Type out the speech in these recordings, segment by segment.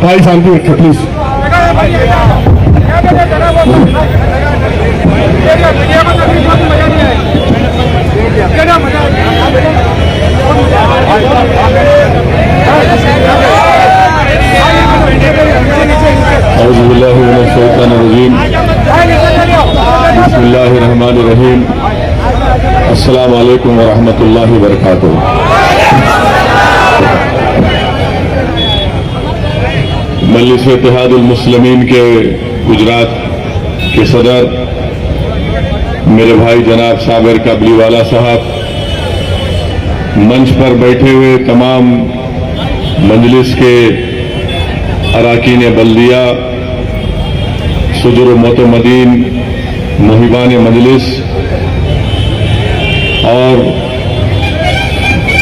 भाई शांति रखें प्लीज। बिस्मिल्लाहिर्रहमानिर्रहीम। अस्सलाम वालेकुम व रहमतुल्लाहि व बरकातुहू। मजलिस इत्तेहादुल मुस्लिमीन के गुजरात के सदर मेरे भाई जनाब साबिर काबलीवाला साहब, मंच पर बैठे हुए तमाम मजलिस के अराकीन बल्दिया, सुदुर मोतमदीन, मुहिबान मजलिस और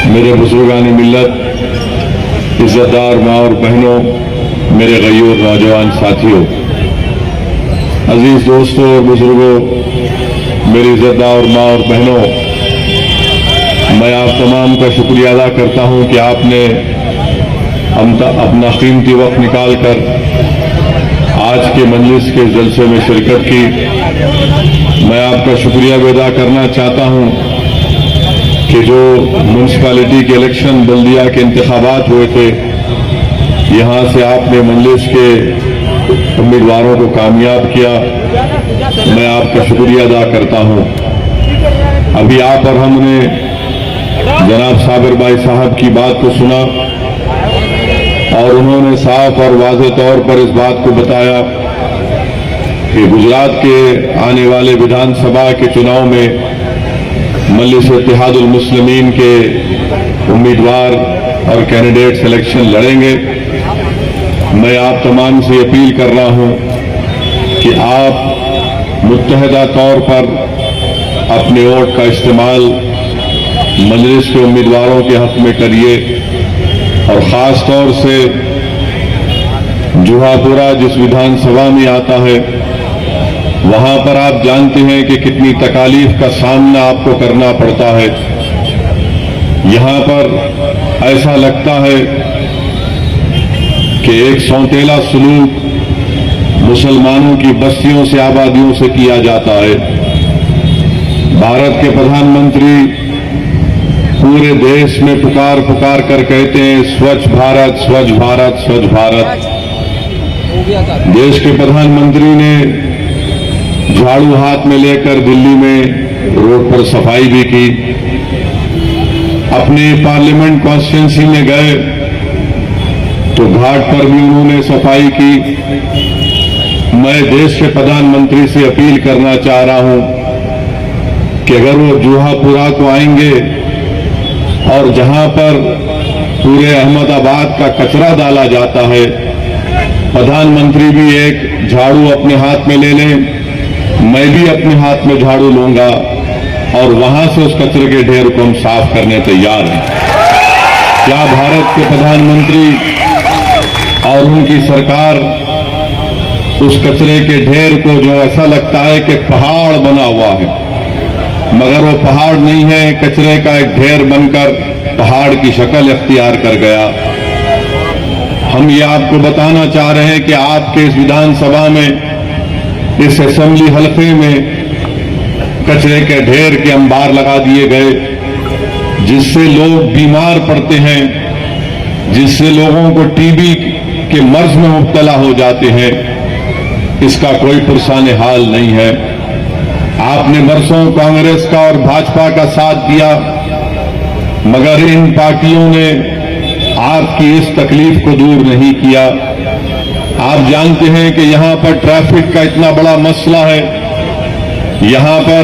मेरे बुजुर्गान मिल्लत, इज्जतदार माँ और बहनों, मेरे गयूर नौजवान साथियों, अजीज दोस्तों और बुजुर्गों, मेरी इज्जतदार माँ और बहनों, मैं आप तमाम का शुक्रिया अदा करता हूं कि आपने अपना कीमती वक्त निकालकर आज के मजलिस के जलसे में शिरकत की। मैं आपका शुक्रिया भी अदा करना चाहता हूं कि जो म्यूनसिपैलिटी के इलेक्शन, बल्दिया के इंतखाबात हुए थे, यहां से आपने मजलिस के उम्मीदवारों को कामयाब किया। मैं आपका शुक्रिया अदा करता हूं। अभी आप और हमने जनाब साबिर भाई साहब की बात को सुना और उन्होंने साफ और वाज़ेह तौर पर इस बात को बताया कि गुजरात के आने वाले विधानसभा के चुनाव में मजलिस इत्तेहादुल मुस्लिमीन के उम्मीदवार और कैंडिडेट इलेक्शन लड़ेंगे। मैं आप तमाम से अपील कर रहा हूं कि आप मुत्तहदा तौर पर अपने वोट का इस्तेमाल मजलिस के उम्मीदवारों के हक में करिए और ख़ास तौर से जुहापुरा जिस विधानसभा में आता है, वहां पर आप जानते हैं कि कितनी तकालीफ का सामना आपको करना पड़ता है। यहां पर ऐसा लगता है कि एक सौतेला सलूक मुसलमानों की बस्तियों से, आबादियों से किया जाता है। भारत के प्रधानमंत्री पूरे देश में पुकार पुकार कर कहते हैं स्वच्छ भारत, स्वच्छ भारत, स्वच्छ भारत। देश के प्रधानमंत्री ने झाड़ू हाथ में लेकर दिल्ली में रोड पर सफाई भी की। अपने पार्लियामेंट कॉन्स्टिट्यूंसी में गए तो घाट पर भी उन्होंने सफाई की। मैं देश के प्रधानमंत्री से अपील करना चाह रहा हूं कि अगर वो जुहापुरा को आएंगे और जहां पर पूरे अहमदाबाद का कचरा डाला जाता है, प्रधानमंत्री भी एक झाड़ू अपने हाथ में ले लें, मैं भी अपने हाथ में झाड़ू लूंगा और वहां से उस कचरे के ढेर को हम साफ करने तैयार हैं। क्या भारत के प्रधानमंत्री और उनकी सरकार उस कचरे के ढेर को, जो ऐसा लगता है कि पहाड़ बना हुआ है, मगर वो पहाड़ नहीं है, कचरे का एक ढेर बनकर पहाड़ की शक्ल इख्तियार कर गया। हम ये आपको बताना चाह रहे हैं कि आपके इस विधानसभा में, इस असेंबली हल्के में कचरे के ढेर के अंबार लगा दिए गए, जिससे लोग बीमार पड़ते हैं, जिससे लोगों को टीबी के मर्ज में मुब्तला हो जाते हैं। इसका कोई पुरसान हाल नहीं है। आपने बरसों कांग्रेस का और भाजपा का साथ दिया, मगर इन पार्टियों ने आपकी इस तकलीफ को दूर नहीं किया। आप जानते हैं कि यहां पर ट्रैफिक का इतना बड़ा मसला है। यहां पर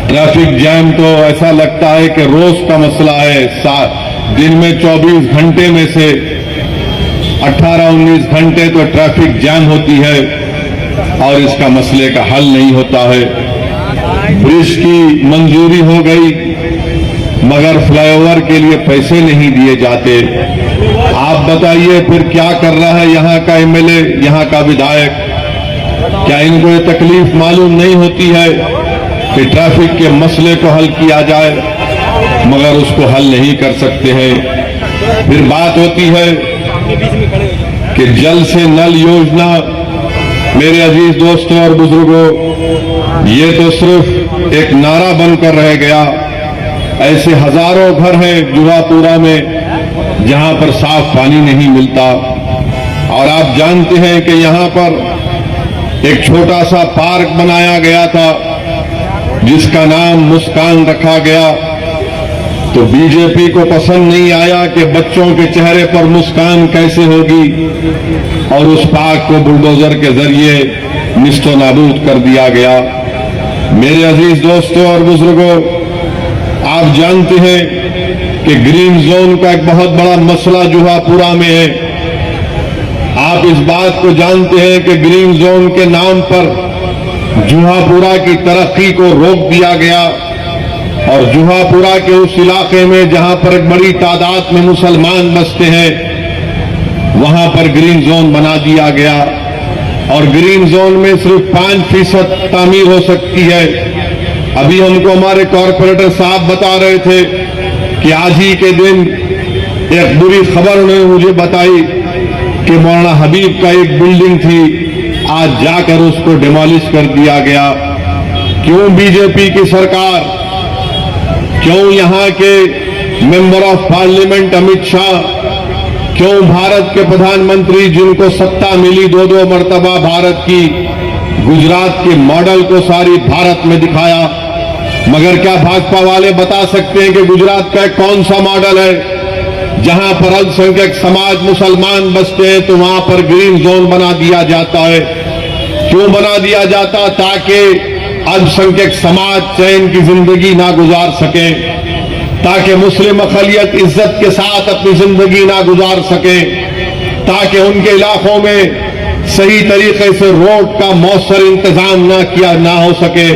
ट्रैफिक जैम तो ऐसा लगता है कि रोज का मसला है। दिन में 24 घंटे में से 18-19 घंटे तो ट्रैफिक जैम होती है और इसका मसले का हल नहीं होता है। ब्रिज की मंजूरी हो गई, मगर फ्लाईओवर के लिए पैसे नहीं दिए जाते। आप बताइए फिर क्या कर रहा है यहां का एमएलए, यहां का विधायक? क्या इनको ये तकलीफ मालूम नहीं होती है कि ट्रैफिक के मसले को हल किया जाए, मगर उसको हल नहीं कर सकते हैं। फिर बात होती है कि जल से नल योजना, मेरे अजीज दोस्तों और बुजुर्गों, ये तो सिर्फ एक नारा बनकर रह गया। ऐसे हजारों घर हैं जुहापुरा में जहां पर साफ पानी नहीं मिलता। और आप जानते हैं कि यहां पर एक छोटा सा पार्क बनाया गया था जिसका नाम मुस्कान रखा गया। तो बीजेपी को पसंद नहीं आया कि बच्चों के चेहरे पर मुस्कान कैसे होगी, और उस पार्क को बुलडोजर के जरिए निस्तो नाबूद कर दिया गया। मेरे अजीज दोस्तों और बुजुर्गों, आप जानते हैं कि ग्रीन जोन का एक बहुत बड़ा मसला जुहापुरा में है। आप इस बात को जानते हैं कि ग्रीन जोन के नाम पर जुहापुरा की तरक्की को रोक दिया गया, और जुहापुरा के उस इलाके में जहां पर एक बड़ी तादाद में मुसलमान बसते हैं वहां पर ग्रीन जोन बना दिया गया। और ग्रीन जोन में सिर्फ 5% तामीर हो सकती है। अभी हमको हमारे कॉर्पोरेटर साहब बता रहे थे कि आज ही के दिन एक बुरी खबर उन्होंने मुझे बताई कि मौलाना हबीब का एक बिल्डिंग थी, आज जाकर उसको डिमोलिश कर दिया गया। क्यों बीजेपी की सरकार, क्यों यहां के member of parliament Amit Shah, क्यों भारत के प्रधानमंत्री जिनको सत्ता मिली 2-2 मर्तबा भारत की, गुजरात के मॉडल को सारी भारत में दिखाया, मगर क्या भाजपा वाले बता सकते हैं कि गुजरात का कौन सा मॉडल है जहां पर अल्पसंख्यक समाज मुसलमान बसते हैं तो वहां पर ग्रीन जोन बना दिया जाता है? क्यों बना दिया जाता? ताकि अल्पसंख्यक समाज चैन की जिंदगी ना गुजार सके, ताकि मुस्लिम अक़लियत इज्जत के साथ अपनी जिंदगी ना गुजार सके, ताकि उनके इलाकों में सही तरीके से रोड का मौसर इंतजाम ना हो सके।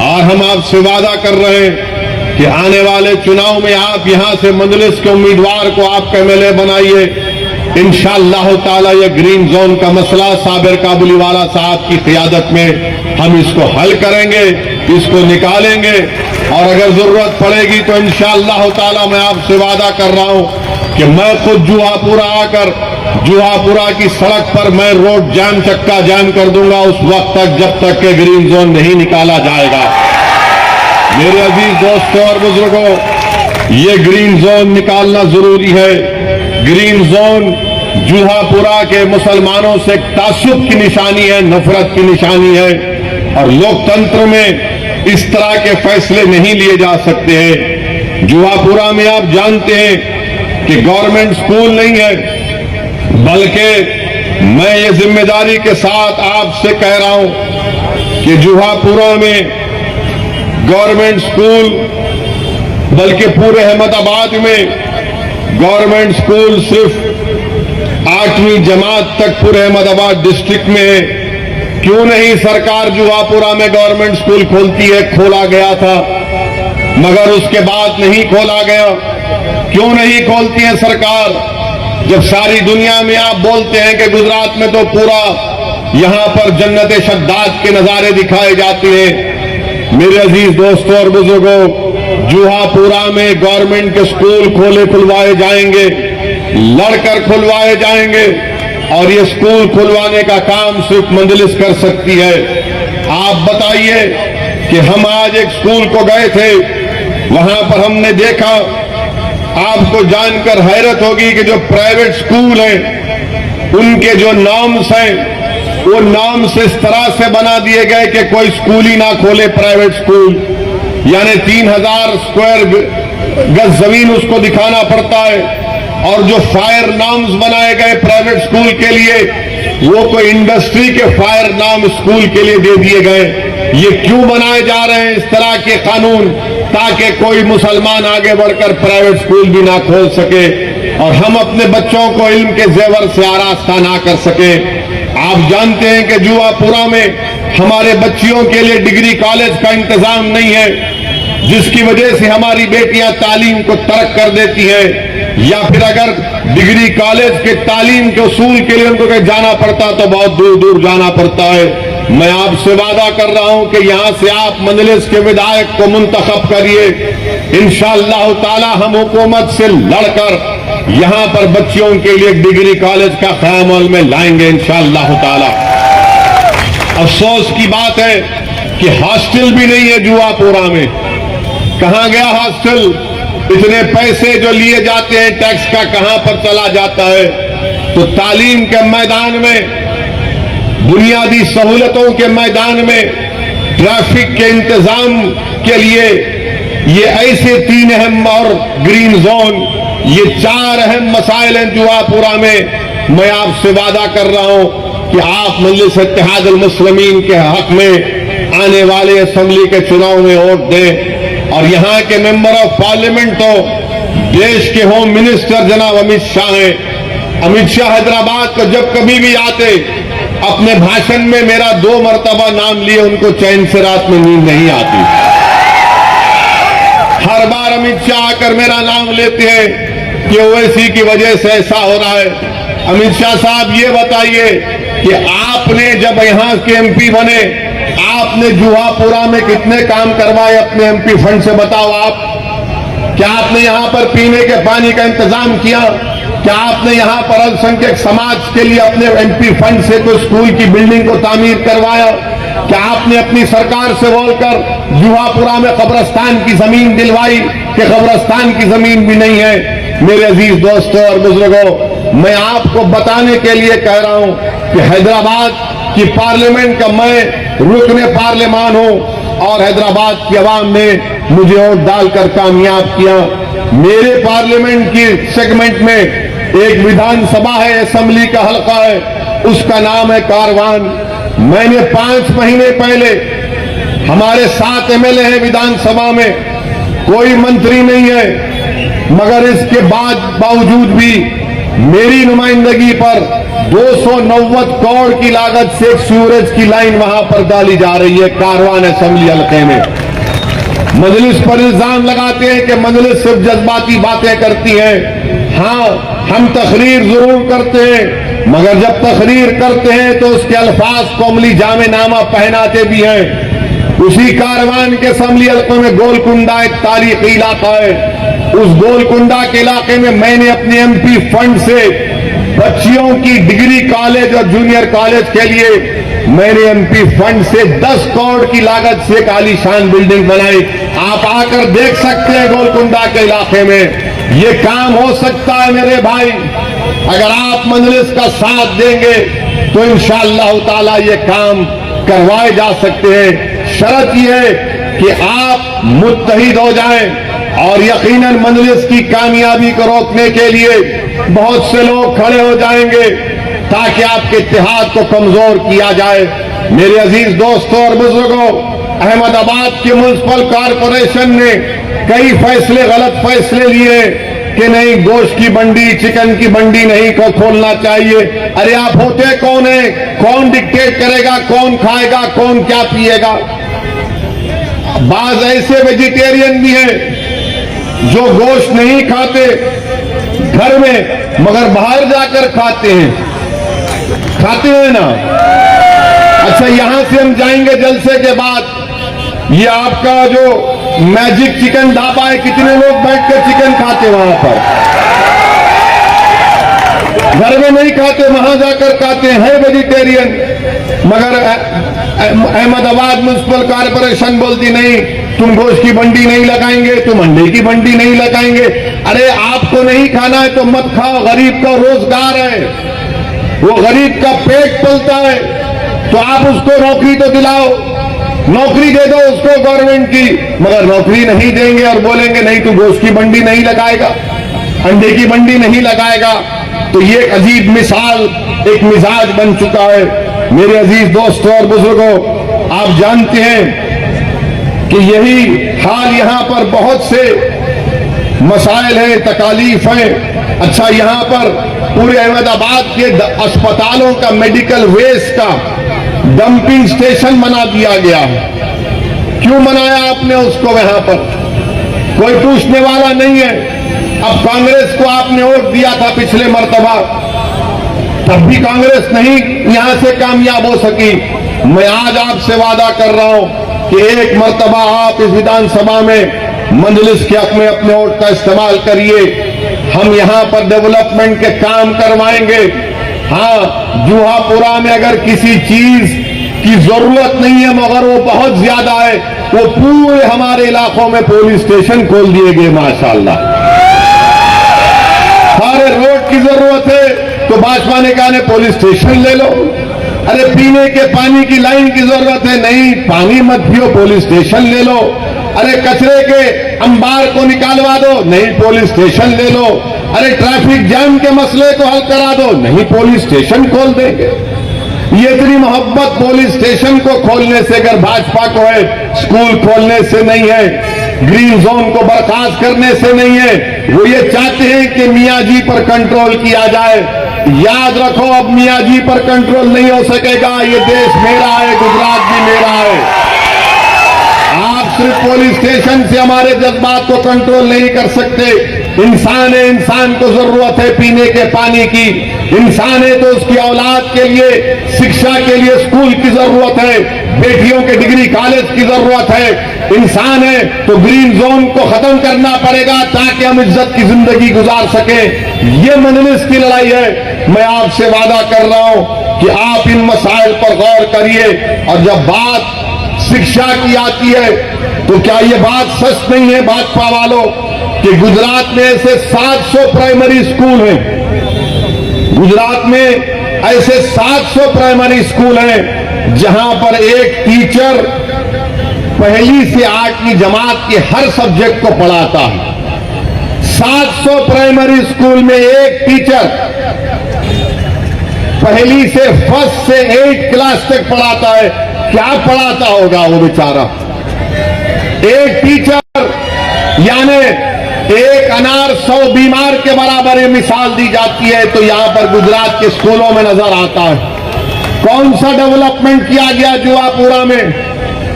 और हम आपसे वादा कर रहे हैं कि आने वाले चुनाव में आप यहां से मजलिस के उम्मीदवार को आप एमएलए बनाइए। इंशाअल्लाह ताला ये ग्रीन जोन का मसला साबिर काबुलीवाला साहब की क़ियादत में हम इसको हल करेंगे, इसको निकालेंगे, और अगर जरूरत पड़ेगी तो इंशाअल्लाह ताला मैं आपसे वादा कर रहा हूं कि मैं खुद जुहापुरा आकर जुहापुरा की सड़क पर मैं रोड जाम, चक्का जाम कर दूंगा उस वक्त तक जब तक के ग्रीन जोन नहीं निकाला जाएगा। मेरे अजीज दोस्तों और बुजुर्गों, ये ग्रीन जोन निकालना जरूरी है। ग्रीन जोन जुहापुरा के मुसलमानों से तासुब की निशानी है, नफरत की निशानी है, और लोकतंत्र में इस तरह के फैसले नहीं लिए जा सकते हैं। जुहापुरा में आप जानते हैं कि गवर्नमेंट स्कूल नहीं है, बल्कि मैं ये जिम्मेदारी के साथ आपसे कह रहा हूं कि जुहापुरा में गवर्नमेंट स्कूल, बल्कि पूरे अहमदाबाद में गवर्नमेंट स्कूल सिर्फ 8वीं जमात तक पूरे अहमदाबाद डिस्ट्रिक्ट में है। क्यों नहीं सरकार जुहापुरा में गवर्नमेंट स्कूल खोलती है? खोला गया था, मगर उसके बाद नहीं खोला गया। क्यों नहीं खोलती है सरकार, जब सारी दुनिया में आप बोलते हैं कि गुजरात में तो पूरा यहां पर जन्नत शद्दाद के नजारे दिखाए जाते हैं? मेरे अजीज दोस्तों और बुजुर्गों, जुहापुरा में गवर्नमेंट के स्कूल खुलवाए जाएंगे, लड़कर खुलवाए जाएंगे, और ये स्कूल खुलवाने का काम सिर्फ मजलिस कर सकती है। आप बताइए कि हम आज एक स्कूल को गए थे, वहां पर हमने देखा, आपको जानकर हैरत होगी कि जो प्राइवेट स्कूल हैं उनके जो नॉर्म्स हैं वो नॉर्म्स इस तरह से बना दिए गए कि कोई स्कूल ही ना खोले प्राइवेट स्कूल, यानी 3000 स्क्वायर गज जमीन उसको दिखाना पड़ता है। और जो फायर नॉर्म्स बनाए गए प्राइवेट स्कूल के लिए वो कोई इंडस्ट्री के फायर नॉर्म स्कूल के लिए दे दिए गए। ये क्यों बनाए जा रहे हैं इस तरह के कानून? ताकि कोई मुसलमान आगे बढ़कर प्राइवेट स्कूल भी ना खोल सके और हम अपने बच्चों को इल्म के जेवर से आरास्ता ना कर सके। आप जानते हैं कि जुहापुरा में हमारे बच्चियों के लिए डिग्री कॉलेज का इंतजाम नहीं है, जिसकी वजह से हमारी बेटियां तालीम को तर्क कर देती हैं, या फिर अगर डिग्री कॉलेज के तालीम के उसूल के लिए उनको कहीं जाना पड़ता तो बहुत दूर दूर जाना पड़ता है। मैं आपसे वादा कर रहा हूं कि यहां से आप मजलिस के विधायक को मुंतखब करिए। इंशाअल्लाह ताला हम हुकूमत से लड़कर यहां पर बच्चियों के लिए डिग्री कॉलेज का क़याम अमल में लाएंगे इंशाअल्लाह ताला। अफसोस की बात है कि हॉस्टल भी नहीं है जुआपुरा में। कहां गया हॉस्टल? इतने पैसे जो लिए जाते हैं टैक्स का कहां पर चला जाता है? तो तालीम के मैदान में, बुनियादी सहूलतों के मैदान में, ट्रैफिक के इंतजाम के लिए ये ऐसे 3 अहम और ग्रीन जोन, ये 4 अहम मसाइल हैं जुआपुरा में। मैं आपसे वादा कर रहा हूं कि आप मजलिस इत्तेहादुल मुस्लिमीन के हक में आने वाले असेंबली के चुनाव में वोट दें। और यहां के मेंबर ऑफ पार्लियामेंट तो देश के होम मिनिस्टर जनाब अमित शाह हैं। अमित शाह हैदराबाद को जब कभी भी आते, अपने भाषण में मेरा 2 मरतबा नाम लिए उनको चैन से रात में नींद नहीं आती। हर बार अमित शाह आकर मेरा नाम लेते हैं कि ओवैसी की वजह से ऐसा हो रहा है। अमित शाह साहब ये बताइए कि आपने जब यहां के एमपी बने, आपने जुआपुरा में कितने काम करवाए अपने एमपी फंड से? बताओ आप। क्या आपने यहां पर पीने के पानी का इंतजाम किया? क्या आपने यहां पर अल्पसंख्यक समाज के लिए अपने एमपी फंड से कोई स्कूल की बिल्डिंग को तामीर करवाया? क्या आपने अपनी सरकार से बोलकर जुआपुरा में कब्रिस्तान की जमीन दिलवाई कि कब्रिस्तान की जमीन भी नहीं है? मेरे अजीज दोस्तों और बुजुर्गों, मैं आपको बताने के लिए कह रहा हूं कि हैदराबाद की पार्लियामेंट का मैं रुकने पार्लियामान हूं और हैदराबाद की आवाम ने मुझे वोट डालकर कामयाब किया। मेरे पार्लियामेंट की सेगमेंट में एक विधानसभा है, असेंबली का हल्का है, उसका नाम है कारवान। मैंने 5 महीने पहले, हमारे 7 एमएलए हैं विधानसभा में, कोई मंत्री नहीं है, मगर इसके बावजूद भी मेरी नुमाइंदगी पर 290 करोड़ की लागत से एक सीवरेज की लाइन वहां पर डाली जा रही है कारवान असेंबली हल्के में। मजलिस पर इल्जाम लगाते हैं कि मजलिस सिर्फ जज्बाती बातें करती है। हां, हम तकरीर जरूर करते हैं, मगर जब तकरीर करते हैं तो उसके अल्फाज को अमली जामे नामा पहनाते भी हैं। उसी कारवान के असेंबली हल्के में गोलकुंडा एक तारीखी इलाका है। उस गोलकुंडा के इलाके में मैंने अपने एमपी फंड से बच्चियों की डिग्री कॉलेज और जूनियर कॉलेज के लिए मैंने एमपी फंड से 10 करोड़ की लागत से एक आलीशान बिल्डिंग बनाई। आप आकर देख सकते हैं गोलकुंडा के इलाके में ये काम हो सकता है मेरे भाई। अगर आप मजलिस का साथ देंगे तो इंशाअल्लाह ताला ये काम करवाए जा सकते हैं। शर्त यह है कि आप मुत्तहिद हो जाएं और यकीनन मजलिस की कामयाबी को रोकने के लिए बहुत से लोग खड़े हो जाएंगे ताकि आपके इत्तेहाद को कमजोर किया जाए। मेरे अजीज दोस्तों और बुजुर्गों, अहमदाबाद के म्युनिसिपल कॉरपोरेशन ने कई फैसले, गलत फैसले लिए कि नहीं गोश्त की मंडी, चिकन की मंडी नहीं को खोलना चाहिए। अरे आप होते कौन है? कौन डिक्टेट करेगा? कौन खाएगा? कौन क्या पिएगा? बाज ऐसे वेजिटेरियन भी हैं जो गोश्त नहीं खाते घर में, मगर बाहर जाकर खाते हैं। खाते हैं ना? अच्छा, यहां से हम जाएंगे जलसे के बाद, ये आपका जो मैजिक चिकन ढाबा है, कितने लोग बैठकर चिकन खाते वहां पर? घर में नहीं खाते, वहां जाकर खाते हैं वेजिटेरियन। मगर अहमदाबाद म्युनिसिपल कॉरपोरेशन बोलती नहीं, तुम गोश्त की मंडी नहीं लगाएंगे, तुम अंडे की मंडी नहीं लगाएंगे। अरे आपको नहीं खाना है तो मत खाओ, गरीब का रोजगार है, वो गरीब का पेट पलता है, तो आप उसको नौकरी तो दिलाओ, नौकरी दे दो उसको गवर्नमेंट की। मगर नौकरी नहीं देंगे और बोलेंगे नहीं तू गोश्त की मंडी नहीं लगाएगा, अंडे की मंडी नहीं लगाएगा। तो ये एक अजीब मिसाल, एक मिजाज बन चुका है। मेरे अजीज दोस्तों और बुजुर्गों, आप जानते हैं कि यही हाल यहां पर बहुत से मसाइल हैं, तकालीफ हैं। अच्छा, यहां पर पूरे अहमदाबाद के अस्पतालों का मेडिकल वेस्ट का डंपिंग स्टेशन बना दिया गया है। क्यों बनाया आपने उसको? वहां पर कोई पूछने वाला नहीं है। अब कांग्रेस को आपने वोट दिया था पिछले मर्तबा, तब भी कांग्रेस नहीं यहां से कामयाब हो सकी। मैं आज आपसे वादा कर रहा हूं कि एक मर्तबा आप इस विधानसभा में मजलिस के हक में अपने वोट का इस्तेमाल करिए। हम यहां पर डेवलपमेंट के काम करवाएंगे। हाँ, जुहापुरा में अगर किसी चीज की जरूरत नहीं है मगर वो बहुत ज्यादा है, वो पूरे हमारे इलाकों में पुलिस स्टेशन खोल दिए गए माशाल्लाह। सारे रोड की जरूरत है तो भाजपा ने कहा पुलिस स्टेशन ले लो। अरे पीने के पानी की लाइन की जरूरत है, नहीं पानी मत पियो, पुलिस स्टेशन ले लो। अरे कचरे के अंबार को निकालवा दो, नहीं पुलिस स्टेशन ले लो। अरे ट्रैफिक जाम के मसले को हल करा दो, नहीं पुलिस स्टेशन खोल देंगे। ये इतनी मोहब्बत पुलिस स्टेशन को खोलने से अगर भाजपा को है, स्कूल खोलने से नहीं है, ग्रीन जोन को बर्खास्त करने से नहीं है। वो ये चाहते हैं कि मियां जी पर कंट्रोल किया जाए। याद रखो, अब मियां जी पर कंट्रोल नहीं हो सकेगा। ये देश मेरा है, गुजरात भी मेरा है। आप सिर्फ पुलिस स्टेशन से हमारे जज्बात को कंट्रोल नहीं कर सकते। इंसान है, इंसान को जरूरत है पीने के पानी की। इंसान है तो उसकी औलाद के लिए शिक्षा के लिए स्कूल की जरूरत है, बेटियों के डिग्री कॉलेज की जरूरत है। इंसान है तो ग्रीन जोन को खत्म करना पड़ेगा ताकि हम इज्जत की जिंदगी गुजार सके। ये मजलिस की लड़ाई है। मैं आपसे वादा कर रहा हूं कि आप इन मसाइल पर गौर करिए। और जब बात शिक्षा की आती है तो क्या ये बात सच नहीं है भाजपा वालों कि गुजरात में ऐसे 700 प्राइमरी स्कूल हैं। गुजरात में ऐसे 700 प्राइमरी स्कूल हैं जहां पर एक टीचर पहली से 8वीं जमात के हर सब्जेक्ट को पढ़ाता है। 700 प्राइमरी स्कूल में एक टीचर पहली से फर्स्ट से 8 क्लास तक पढ़ाता है। क्या पढ़ाता होगा वो बेचारा। एक टीचर यानी एक अनार 100 बीमार के बराबर ये मिसाल दी जाती है तो यहां पर गुजरात के स्कूलों में नजर आता है। कौन सा डेवलपमेंट किया गया जुहापुरा में?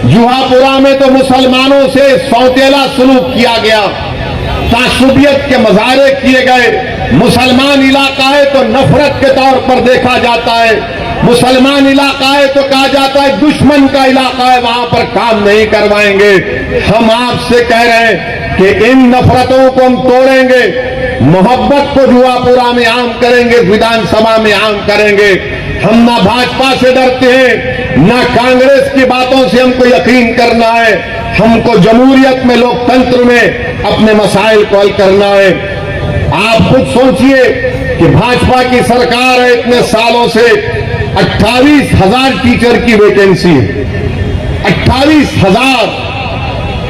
जुहापुरा में तो मुसलमानों से सौतेला सलूक किया गया, तासुबियत के मजारे किए गए। मुसलमान इलाका है तो नफरत के तौर पर देखा जाता है। मुसलमान इलाका है तो कहा जाता है दुश्मन का इलाका है, वहां पर काम नहीं करवाएंगे। हम आपसे कह रहे हैं कि इन नफरतों को हम तोड़ेंगे, मोहब्बत को जुहापुरा में आम करेंगे, विधानसभा में आम करेंगे। हम ना भाजपा से डरते हैं, ना कांग्रेस की बातों से हमको यकीन करना है। हमको जमहूरियत में, लोकतंत्र में अपने मसाइल को हल करना है। आप खुद सोचिए कि भाजपा की सरकार है, इतने सालों से 28,000 टीचर की वैकेंसी है। 28,000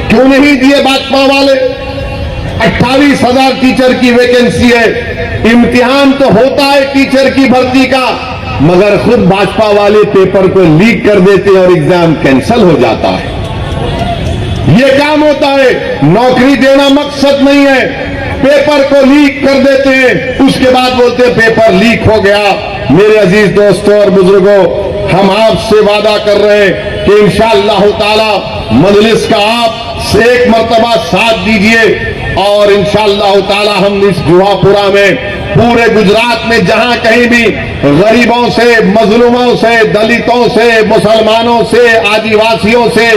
क्यों नहीं दिए भाजपा वाले? 28,000 टीचर की वैकेंसी है। इम्तिहान तो होता है टीचर की भर्ती का, मगर खुद भाजपा वाले पेपर को लीक कर देते हैं और एग्जाम कैंसिल हो जाता है। यह काम होता है। नौकरी देना मकसद नहीं है, पेपर को लीक कर देते हैं, उसके बाद बोलते हैं पेपर लीक हो गया। मेरे अजीज दोस्तों और बुजुर्गों, हम आपसे वादा कर रहे हैं कि इंशाअल्लाह ताला मजलिस का आप एक मर्तबा साथ दीजिए और इंशाअल्लाह ताला हम इस जुहापुरा में पूरे गुजरात में जहां कहीं भी गरीबों से, मजलूमों से, दलितों से, मुसलमानों से, आदिवासियों से,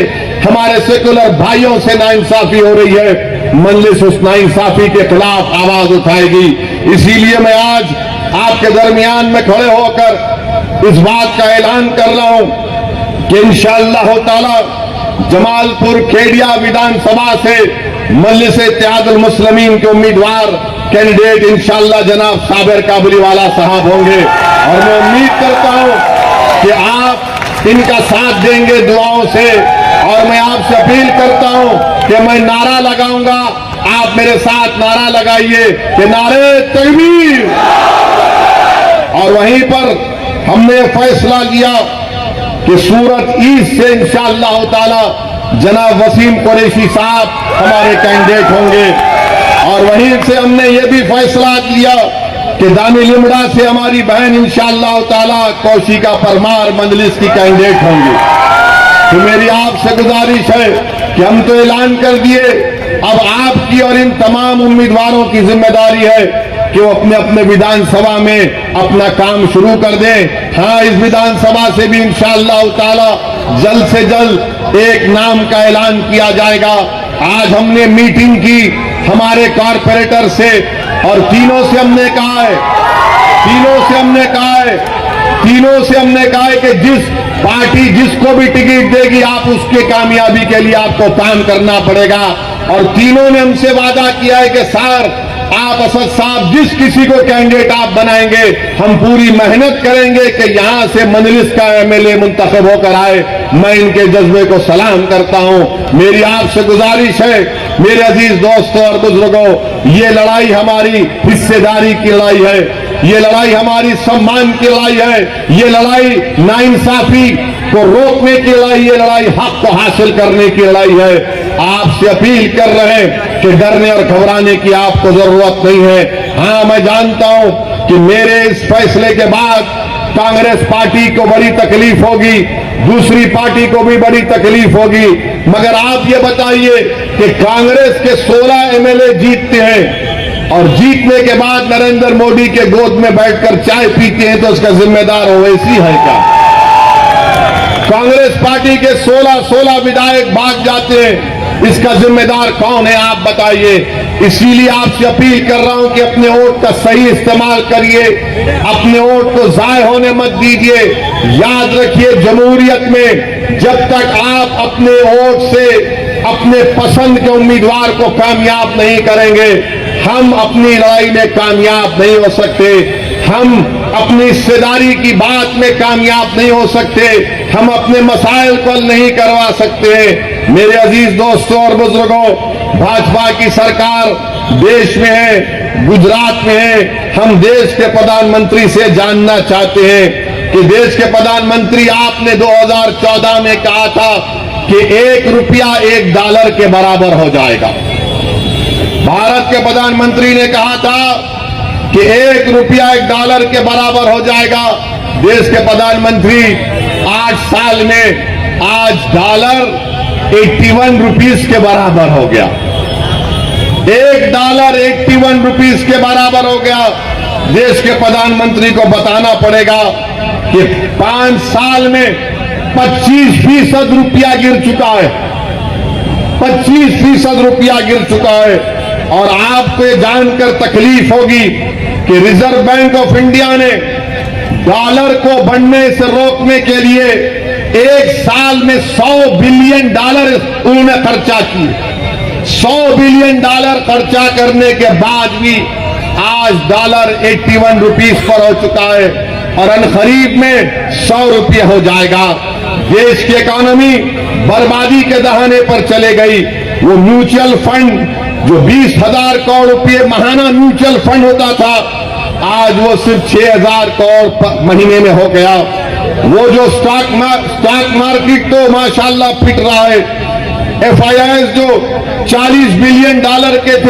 हमारे सेकुलर भाइयों से नाइंसाफी हो रही है, मजलिस उस नाइंसाफी के खिलाफ आवाज उठाएगी। इसीलिए मैं आज आपके दरमियान में खड़े होकर इस बात का ऐलान कर रहा हूं कि इंशाअल्लाह ताला जमालपुर खेड़िया विधानसभा से मजलिस इत्तेहादुल मुस्लिमीन के उम्मीदवार कैंडिडेट इंशाअल्लाह जनाब साबिर काबुलीवाला साहब होंगे। और मैं उम्मीद करता हूं कि आप इनका साथ देंगे दुआओं से। और मैं आपसे अपील करता हूं कि मैं नारा लगाऊंगा, आप मेरे साथ नारा लगाइए कि नारे तकबीर। और वहीं पर हमने फैसला लिया कि सूरत ईस्ट से इंशाअल्लाह ताला जनाब वसीम कुरैशी साहब हमारे कैंडिडेट होंगे। और वहीं से हमने ये भी फैसला लिया कि दानी लिमड़ा से हमारी बहन इंशाअल्लाह ताला कौशिका परमार मजलिस की कैंडिडेट होंगी। तो मेरी आपसे गुजारिश है कि हम तो ऐलान कर दिए, अब आपकी और इन तमाम उम्मीदवारों की जिम्मेदारी है कि वो अपने अपने विधानसभा में अपना काम शुरू कर दें। हाँ, इस विधानसभा से भी इंशाअल्लाह ताला जल्द से जल्द एक नाम का ऐलान किया जाएगा। आज हमने मीटिंग की हमारे कॉर्पोरेटर से, और तीनों से हमने कहा है कि जिस पार्टी जिसको भी टिकट देगी आप उसके कामयाबी के लिए आपको काम करना पड़ेगा। और तीनों ने हमसे वादा किया है कि सर आप असद साहब जिस किसी को कैंडिडेट आप बनाएंगे हम पूरी मेहनत करेंगे कि यहां से मजलिस का एमएलए मुंतखब होकर आए। मैं इनके जज्बे को सलाम करता हूं। मेरी आपसे गुजारिश है मेरे अजीज दोस्तों और बुजुर्गों, ये लड़ाई हमारी हिस्सेदारी की लड़ाई है, ये लड़ाई हमारी सम्मान की लड़ाई है, ये लड़ाई नाइंसाफी को रोकने की लड़ाई, ये लड़ाई हक को हासिल करने की लड़ाई है। आपसे अपील कर रहे हैं कि डरने और घबराने की आपको जरूरत नहीं है। हां, मैं जानता हूं कि मेरे इस फैसले के बाद कांग्रेस पार्टी को बड़ी तकलीफ होगी, दूसरी पार्टी को भी बड़ी तकलीफ होगी, मगर आप ये बताइए कि कांग्रेस के 16 एमएलए जीतते हैं और जीतने के बाद नरेंद्र मोदी के गोद में बैठकर चाय पीते हैं तो उसका जिम्मेदार ओवैसी है क्या? कांग्रेस पार्टी के 16 विधायक भाग जाते हैं, इसका जिम्मेदार कौन है आप बताइए। इसीलिए आपसे अपील कर रहा हूं कि अपने वोट का सही इस्तेमाल करिए, अपने वोट को जाय होने मत दीजिए। याद रखिए जमहूरियत में जब तक आप अपने वोट से अपने पसंद के उम्मीदवार को कामयाब नहीं करेंगे हम अपनी लड़ाई में कामयाब नहीं हो सकते, हम अपनी हिस्सेदारी की बात में कामयाब नहीं हो सकते, हम अपने मसाइल को हल नहीं करवा सकते। मेरे अजीज दोस्तों और बुजुर्गों, भाजपा की सरकार देश में है, गुजरात में है। हम देश के प्रधानमंत्री से जानना चाहते हैं कि देश के प्रधानमंत्री आपने 2014 में कहा था कि $1 $1 के बराबर हो जाएगा। भारत के प्रधानमंत्री ने कहा था कि $1 $1 के बराबर हो जाएगा। देश के प्रधानमंत्री 8 साल में आज डॉलर 81 रुपीस के बराबर हो गया, $1 81 रुपीस के बराबर हो गया। देश के प्रधानमंत्री को बताना पड़ेगा कि 5 साल में 25% रुपया गिर चुका है, 25% रुपया गिर चुका है। और आपको ये जानकर तकलीफ होगी कि रिजर्व बैंक ऑफ इंडिया ने डॉलर को बढ़ने से रोकने के लिए 1 साल में $100 बिलियन उन्होंने खर्चा किए। $100 बिलियन खर्चा करने के बाद भी आज डॉलर 81 रुपीस पर हो चुका है और अनखरीद में ₹100 हो जाएगा। देश की इकोनॉमी बर्बादी के दहाने पर चले गई। वो म्यूचुअल फंड जो 20,000 करोड़ रुपये महाना म्यूचुअल फंड होता था, आज वो सिर्फ 6,000 करोड़ महीने में हो गया। वो जो स्टॉक मार्केट तो माशाल्लाह पिट रहा है। FIIs जो $40 बिलियन के थे